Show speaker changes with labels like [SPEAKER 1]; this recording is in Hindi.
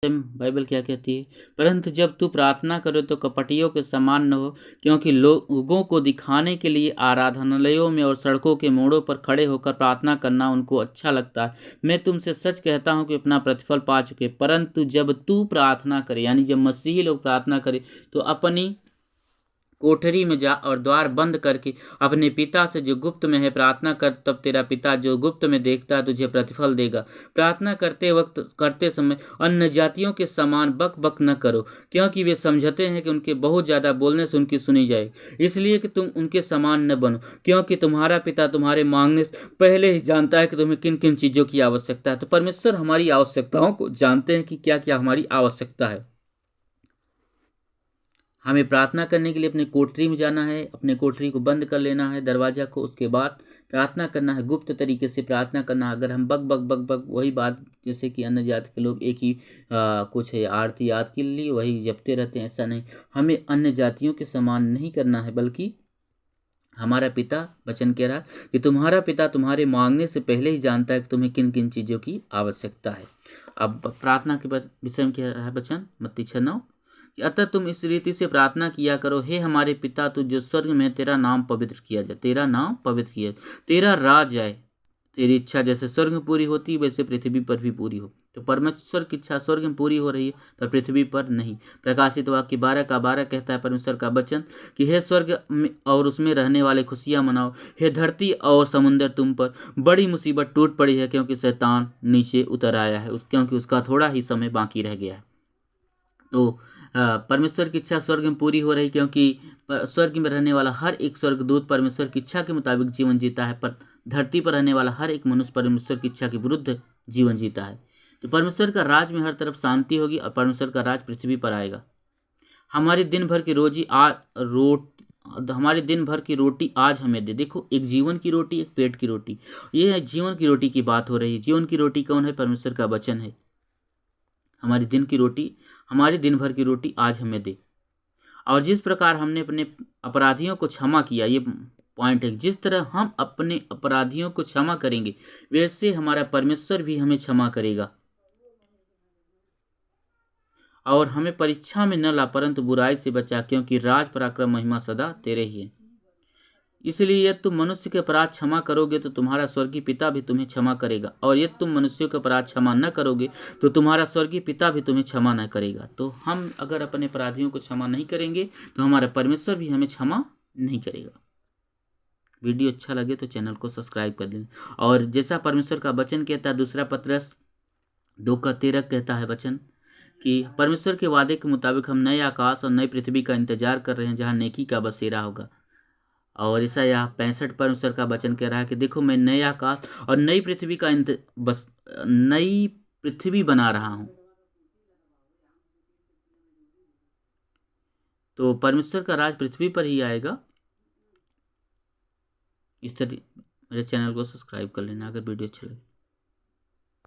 [SPEAKER 1] बाइबल क्या कहती है? परंतु जब तू प्रार्थना करे तो कपटियों के समान न हो, क्योंकि लोगों को दिखाने के लिए आराधनालयों में और सड़कों के मोड़ों पर खड़े होकर प्रार्थना करना उनको अच्छा लगता है। मैं तुमसे सच कहता हूँ कि अपना प्रतिफल पा चुके। परंतु जब तू प्रार्थना करे, यानी जब मसीही लोग प्रार्थना करे, तो अपनी कोठरी में जा और द्वार बंद करके अपने पिता से जो गुप्त में है प्रार्थना कर, तब तेरा पिता जो गुप्त में देखता है तुझे प्रतिफल देगा। प्रार्थना करते समय अन्य जातियों के समान बक बक न करो, क्योंकि वे समझते हैं कि उनके बहुत ज़्यादा बोलने से उनकी सुनी जाएगी। इसलिए कि तुम उनके समान न बनो, क्योंकि तुम्हारा पिता तुम्हारे मांगने से पहले ही जानता है कि तुम्हें किन किन चीज़ों की आवश्यकता है। तो परमेश्वर हमारी आवश्यकताओं को जानते हैं कि क्या क्या हमारी आवश्यकता है। हमें प्रार्थना करने के लिए अपने कोठरी में जाना है, अपने कोठरी को बंद कर लेना है, दरवाजा को। उसके बाद प्रार्थना करना है, गुप्त तरीके से प्रार्थना करना है। अगर हम बक बक बक बक वही बात, जैसे कि अन्य जाति के लोग एक ही कुछ है आरती याद के लिए वही जपते रहते हैं, ऐसा नहीं। हमें अन्य जातियों के समान नहीं करना है, बल्कि हमारा पिता वचन कह रहा है कि तुम्हारा पिता तुम्हारे मांगने से पहले ही जानता है कि तुम्हें किन किन चीज़ों की आवश्यकता है। अब प्रार्थना के विषय में कह रहा है वचन मत्ती 6:9, अतः तुम इस रीति से प्रार्थना किया करो, हे हमारे पिता तू जो स्वर्ग में, तेरा नाम पवित्र किया जाए, तेरा नाम पवित्र किया जाए, तेरा राज आए, तेरी इच्छा जैसे स्वर्ग में पूरी होती है वैसे पृथ्वी पर भी पूरी हो। तो परमेश्वर की इच्छा स्वर्ग में पूरी हो रही है, पर पृथ्वी पर नहीं। प्रकाशित वाक्य 12:12 कहता है परमेश्वर का वचन कि हे स्वर्ग और उसमें रहने वाले खुशियाँ मनाओ, हे धरती और समुद्र तुम पर बड़ी मुसीबत टूट पड़ी है, क्योंकि शैतान नीचे उतर आया है, क्योंकि उसका थोड़ा ही समय बाकी रह गया है। तो परमेश्वर की इच्छा स्वर्ग में पूरी हो रही, क्योंकि स्वर्ग में रहने वाला हर एक स्वर्गदूत परमेश्वर की इच्छा के मुताबिक जीवन जीता है, पर धरती पर रहने वाला हर एक मनुष्य परमेश्वर की इच्छा के विरुद्ध जीवन जीता है। तो परमेश्वर का राज में हर तरफ शांति होगी और परमेश्वर का राज पृथ्वी पर आएगा। हमारे दिन भर की हमारे दिन भर की रोटी आज हमें दे। देखो, एक जीवन की रोटी, एक पेट की रोटी। ये है जीवन की रोटी की बात हो रही है। जीवन की रोटी कौन है? परमेश्वर का वचन है। हमारी दिन भर की रोटी आज हमें दे। और जिस प्रकार हमने अपने अपराधियों को क्षमा किया, ये पॉइंट है, जिस तरह हम अपने अपराधियों को क्षमा करेंगे वैसे हमारा परमेश्वर भी हमें क्षमा करेगा। और हमें परीक्षा में न ला, परंतु बुराई से बचा, क्योंकि राज पराक्रम महिमा सदा तेरे ही है। इसलिए यदि तुम मनुष्य के अपराध क्षमा करोगे तो तुम्हारा स्वर्गीय पिता भी तुम्हें क्षमा करेगा, और यदि तुम मनुष्यों के अपराध क्षमा न करोगे तो तुम्हारा स्वर्गीय पिता भी तुम्हें क्षमा न करेगा। तो हम अगर अपने अपराधियों को क्षमा नहीं करेंगे तो हमारा परमेश्वर भी हमें क्षमा नहीं करेगा। वीडियो अच्छा लगे तो चैनल को सब्सक्राइब कर देना। और जैसा परमेश्वर का वचन कहता है, दूसरा पतरस 2:13 कहता है वचन कि परमेश्वर के वादे के मुताबिक हम नए आकाश और नई पृथ्वी का इंतजार कर रहे हैं, जहाँ नेकी का बसेरा होगा। और ऐसा यह 65 परमेश्वर का वचन कह रहा है कि देखो, मैं नए आकाश और नई पृथ्वी का नई पृथ्वी बना रहा हूं। तो परमेश्वर का राज पृथ्वी पर ही आएगा। इस तरह मेरे चैनल को सब्सक्राइब कर लेना अगर वीडियो अच्छा लगे।